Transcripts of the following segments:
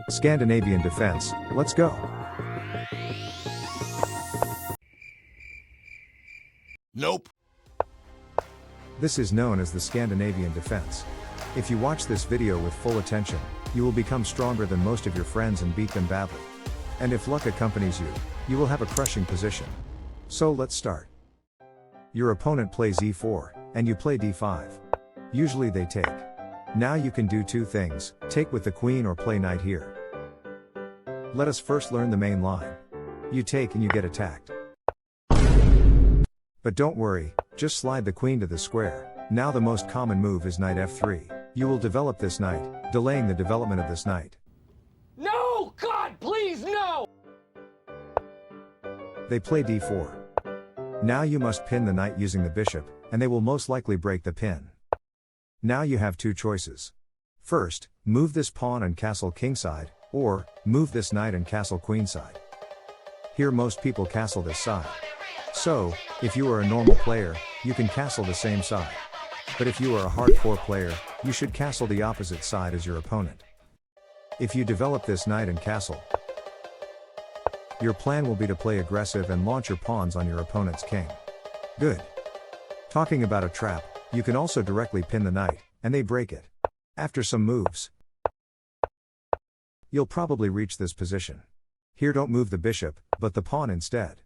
Scandinavian Defense, let's go. Nope. This is known as the Scandinavian Defense. If you watch this video with full attention, you will become stronger than most of your friends and beat them badly. And if luck accompanies you, you will have a crushing position. So let's start. Your opponent plays e4, and you play d5. Usually they take. Now you can do two things, take with the queen or play knight here. Let us first learn the main line. You take and you get attacked. But don't worry, just slide the queen to the square. Now the most common move is knight f3. You will develop this knight, delaying the development of this knight. No! God, please, no! They play d4. Now you must pin the knight using the bishop, and they will most likely break the pin. Now you have two choices. First, move this pawn and castle kingside, or move this knight and castle queenside. Here most people castle this side. So, if you are a normal player, you can castle the same side. But if you are a hardcore player, you should castle the opposite side as your opponent. If you develop this knight and castle, your plan will be to play aggressive and launch your pawns on your opponent's king. Good. Talking about a trap, you can also directly pin the knight, and they break it. After some moves, you'll probably reach this position. Here don't move the bishop, but the pawn instead.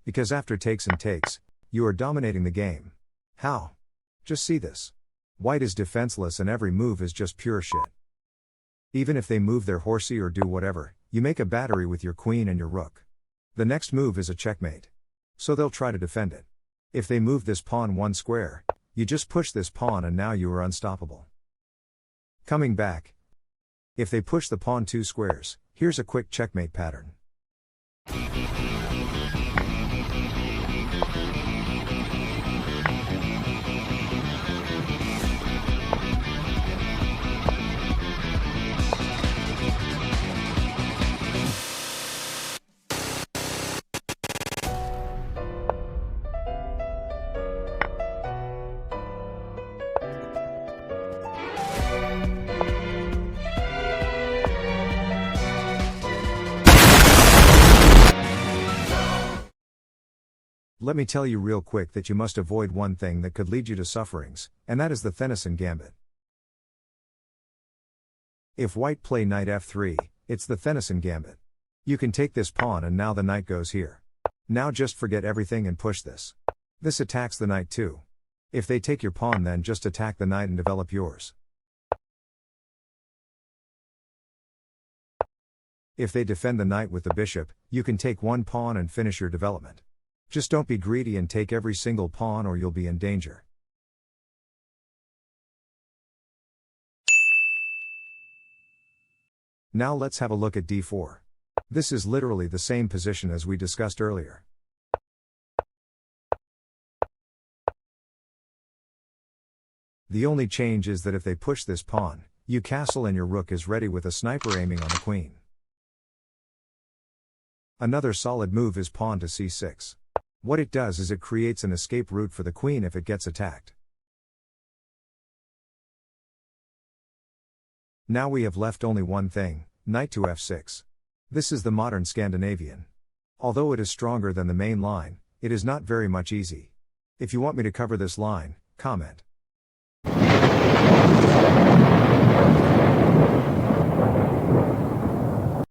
Because after takes and takes, you are dominating the game. How? Just see this. White is defenseless and every move is just pure shit. Even if they move their horsey or do whatever, you make a battery with your queen and your rook. The next move is a checkmate. So they'll try to defend it. If they move this pawn one square, you just push this pawn and now you are unstoppable. Coming back. If they push the pawn two squares, here's a quick checkmate pattern. Let me tell you real quick that you must avoid one thing that could lead you to sufferings, and that is the Tennyson gambit. If white play knight f3, it's the Tennyson gambit. You can take this pawn and now the knight goes here. Now just forget everything and push this. This attacks the knight too. If they take your pawn then just attack the knight and develop yours. If they defend the knight with the bishop, you can take one pawn and finish your development. Just don't be greedy and take every single pawn or you'll be in danger. Now let's have a look at d4. This is literally the same position as we discussed earlier. The only change is that if they push this pawn, you castle and your rook is ready with a sniper aiming on the queen. Another solid move is pawn to c6. What it does is it creates an escape route for the queen if it gets attacked. Now we have left only one thing, knight to f6. This is the modern Scandinavian. Although it is stronger than the main line, it is not very much easy. If you want me to cover this line, comment.